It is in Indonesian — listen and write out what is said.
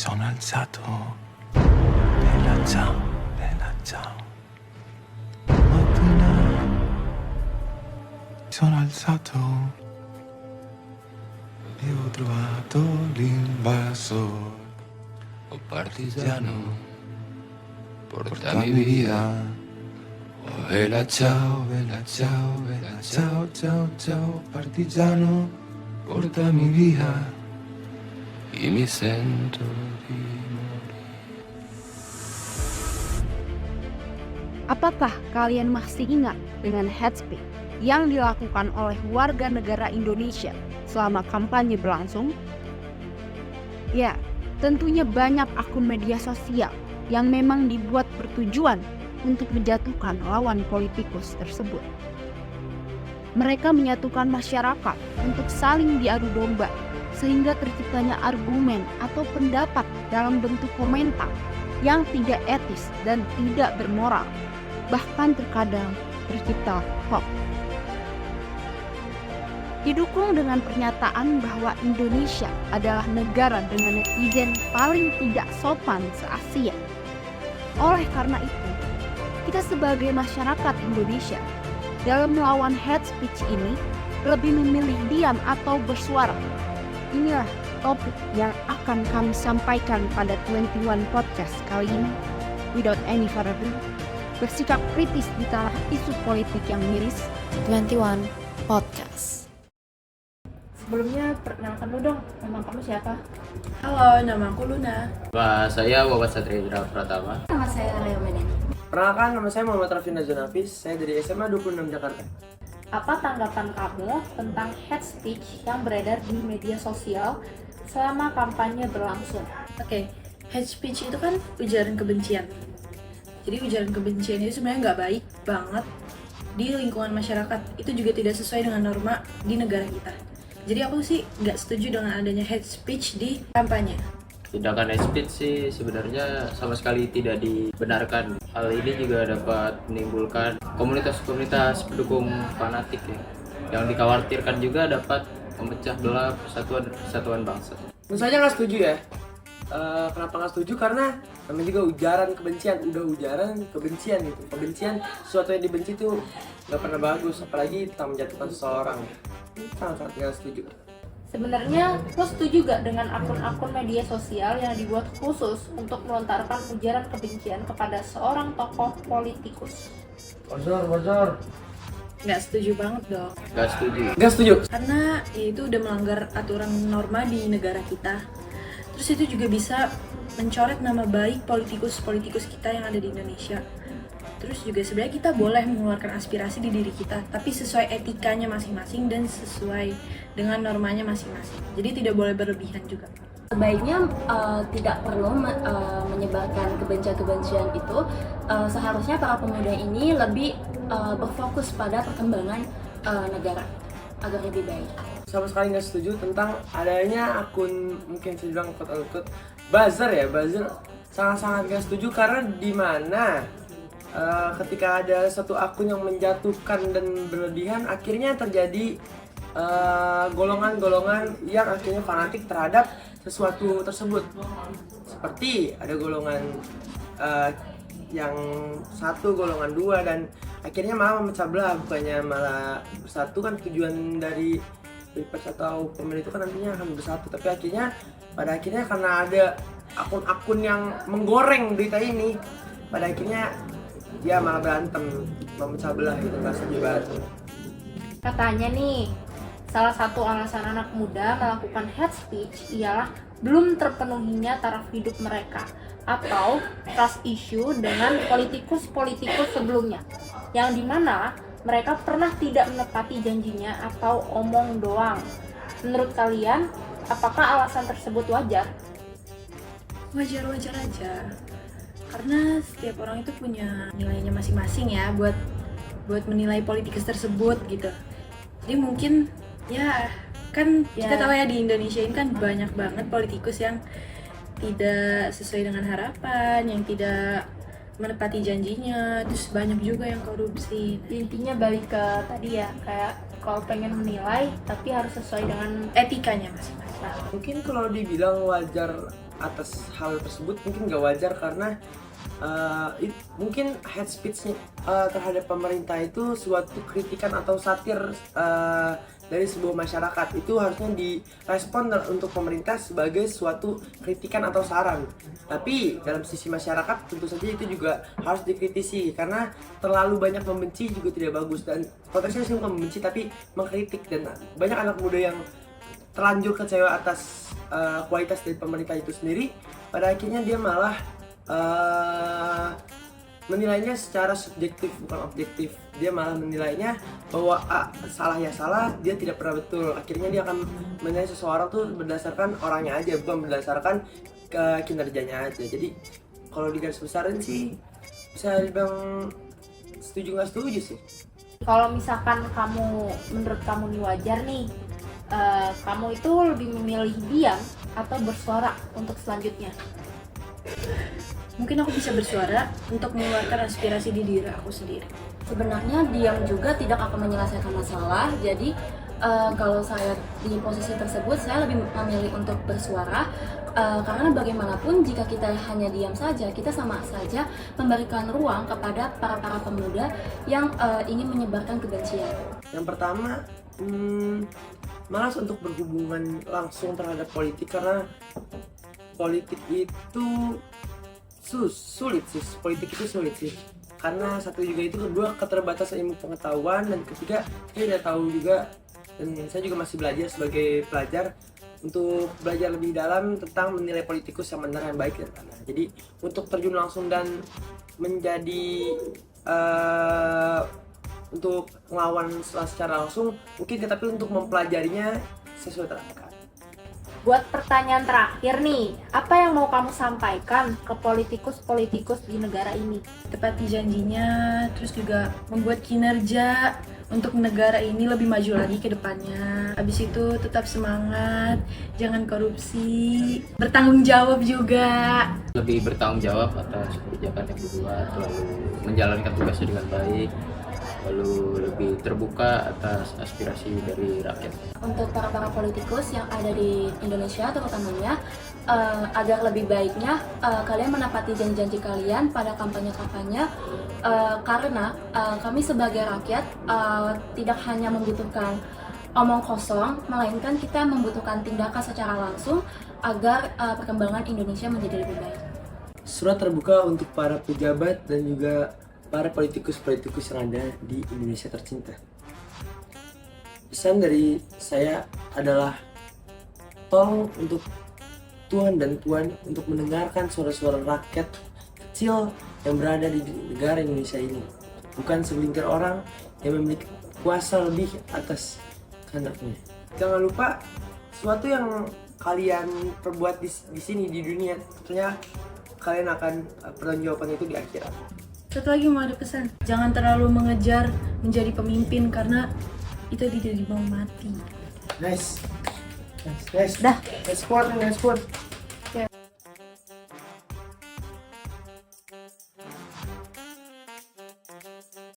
sono alzato. Bella ciao, bella ciao. Mattina mi sono alzato e ho trovato l'invasor. Oh partigiano, Portami via. Oh, bella ciao, bella ciao, bella ciao, ciao, ciao, partigiano, portami via. y mi sento di morire. Apakah kalian masih ingat dengan hate speech yang dilakukan oleh warga negara Indonesia selama kampanye berlangsung? Ya, tentunya banyak akun media sosial yang memang dibuat bertujuan untuk menjatuhkan lawan politikus tersebut. Mereka menyatukan masyarakat untuk saling diadu domba, sehingga terciptanya argumen atau pendapat dalam bentuk komentar yang tidak etis dan tidak bermoral. Bahkan terkadang tercipta hoax. Didukung dengan pernyataan bahwa Indonesia adalah negara dengan netizen paling tidak sopan se-Asia. Oleh karena itu, kita sebagai masyarakat Indonesia dalam melawan hate speech ini lebih memilih diam atau bersuara. Inilah topik yang akan kami sampaikan pada 21 Podcast kali ini. Without any further ado, bersikap kritis di tengah isu politik yang miris. 21 Podcast. Sebelumnya perkenalkan lu dong, nama kamu siapa? Halo, nama aku Luna. Saya Wabat Satria Pratama. Nama saya Leo Medan. Perkenalkan, nama saya Muhammad Raffi Nazar Hafiz. Saya dari SMA 26 Jakarta. Apa tanggapan kamu tentang hate speech yang beredar di media sosial selama kampanye berlangsung? Oke, hate speech itu kan ujaran kebencian. Jadi ujaran kebencian itu sebenarnya nggak baik banget di lingkungan masyarakat. Itu juga tidak sesuai dengan norma di negara kita. Jadi aku sih nggak setuju dengan adanya hate speech di kampanye. Tindakan hate speech sih sebenarnya sama sekali tidak dibenarkan. Hal ini juga dapat menimbulkan komunitas-komunitas pendukung fanatik ya, yang dikhawatirkan juga dapat memecah belah persatuan bangsa. Tentu saja nggak setuju ya. Kenapa nggak setuju? Karena namanya juga ujaran kebencian, udah ujaran kebencian gitu. Kebencian, sesuatu yang dibenci itu nggak pernah bagus, apalagi tentang menjatuhkan seseorang. Sangat-sangat nggak setuju. Sebenarnya lo setuju gak dengan akun-akun media sosial yang dibuat khusus untuk melontarkan ujaran kebencian kepada seorang tokoh politikus? Bocor. Nggak setuju banget dong. Gak setuju. Nggak setuju. Karena ya itu udah melanggar aturan norma di negara kita. Terus itu juga bisa mencoret nama baik politikus-politikus kita yang ada di Indonesia. Terus juga sebenarnya kita boleh mengeluarkan aspirasi di diri kita, tapi sesuai etikanya masing-masing dan sesuai dengan normanya masing-masing. Jadi tidak boleh berlebihan juga. Sebaiknya tidak perlu menyebarkan kebencian-kebencian itu. Seharusnya para pemuda ini lebih berfokus pada perkembangan negara agar lebih baik. Sama sekali nggak setuju tentang adanya akun, mungkin saya bilang quote-unquote buzzer ya, buzzer. Sangat-sangat nggak setuju karena di mana ketika ada satu akun yang menjatuhkan dan berlebihan, akhirnya terjadi golongan-golongan yang akhirnya fanatik terhadap sesuatu tersebut. Seperti ada golongan yang satu, golongan dua, dan akhirnya malah memecah belah, bukannya malah bersatu. Kan tujuan dari Pilpres atau pemilu itu kan nantinya akan bersatu, tapi pada akhirnya karena ada akun-akun yang menggoreng berita ini, pada akhirnya dia malah berantem, memecah belah gitu, nggak setuju banget. Katanya nih, salah satu alasan anak muda melakukan hate speech ialah belum terpenuhinya taraf hidup mereka atau trust issue dengan politikus-politikus sebelumnya, yang dimana mereka pernah tidak menepati janjinya atau omong doang. Menurut kalian, apakah alasan tersebut wajar? Wajar-wajar aja, karena setiap orang itu punya nilainya masing-masing ya buat menilai politikus tersebut gitu. Jadi mungkin ya kan kita tahu ya di Indonesia ini kan banyak banget politikus yang tidak sesuai dengan harapan, yang tidak menepati janjinya, terus banyak juga yang korupsi. Intinya balik ke tadi ya, kayak kalau pengen menilai tapi harus sesuai dengan Etikanya masing-masing. Mungkin kalau dibilang wajar atas hal tersebut mungkin gak wajar karena mungkin hate speech-nya terhadap pemerintah itu suatu kritikan atau satir dari sebuah masyarakat. Itu harusnya direspon untuk pemerintah sebagai suatu kritikan atau saran. Tapi dalam sisi masyarakat tentu saja itu juga harus dikritisi karena terlalu banyak membenci juga tidak bagus, dan konteksnya sih bukan membenci tapi mengkritik, dan banyak anak muda yang terlanjur kecewa atas kualitas dari pemerintah itu sendiri. Pada akhirnya dia malah menilainya secara subjektif bukan objektif. Dia malah menilainya bahwa salah ya salah, dia tidak pernah betul. Akhirnya dia akan menilai seseorang tuh berdasarkan orangnya aja, bukan berdasarkan kinerjanya aja. Jadi kalau digaris besarin sih bisa dibilang setuju nggak setuju sih. Kalau misalkan menurut kamu nih wajar nih, kamu itu lebih memilih diam atau bersuara untuk selanjutnya? Mungkin aku bisa bersuara untuk mengeluarkan aspirasi di diri aku sendiri. Sebenarnya diam juga tidak akan menyelesaikan masalah. Jadi kalau saya di posisi tersebut, saya lebih memilih untuk bersuara. Karena bagaimanapun jika kita hanya diam saja, kita sama saja memberikan ruang kepada para pemuda yang ingin menyebarkan kebencian. Yang pertama, malas untuk berhubungan langsung terhadap politik karena politik itu sulit sih. Politik itu sulit sih. Karena satu juga itu, kedua keterbatasan ilmu pengetahuan, dan ketiga saya tidak tahu juga, dan saya juga masih belajar sebagai pelajar untuk belajar lebih dalam tentang menilai politikus yang benar, yang baik dan mana. Jadi untuk terjun langsung dan menjadi untuk melawan secara langsung mungkin, tapi untuk mempelajarinya sesuai terangkat. Buat pertanyaan terakhir nih, apa yang mau kamu sampaikan ke politikus-politikus di negara ini? Tepati janjinya, terus juga membuat kinerja untuk negara ini lebih maju lagi ke depannya. Habis itu tetap semangat, jangan korupsi, bertanggung jawab juga. Lebih bertanggung jawab atas kebijakan yang dibuat, lalu menjalankan tugasnya dengan baik, lalu lebih terbuka atas aspirasi dari rakyat. Untuk para politikus yang ada di Indonesia terutamanya, agar lebih baiknya kalian menepati janji-janji kalian pada kampanye-kampanye, karena kami sebagai rakyat tidak hanya membutuhkan omong kosong, melainkan kita membutuhkan tindakan secara langsung agar perkembangan Indonesia menjadi lebih baik. Surat terbuka untuk para pejabat dan juga para politikus-politikus yang ada di Indonesia tercinta. Pesan dari saya adalah tolong untuk Tuhan dan Tuan untuk mendengarkan suara-suara rakyat kecil yang berada di negara Indonesia ini, bukan segelintir orang yang memiliki kuasa lebih atas kehendaknya. Jangan lupa, sesuatu yang kalian perbuat di sini di dunia, tentunya kalian akan pertanggungjawaban itu di akhirat. Satu lagi mau ada pesan, jangan terlalu mengejar menjadi pemimpin karena itu tidak dibawa mati. Nice. Dah. Nice quote.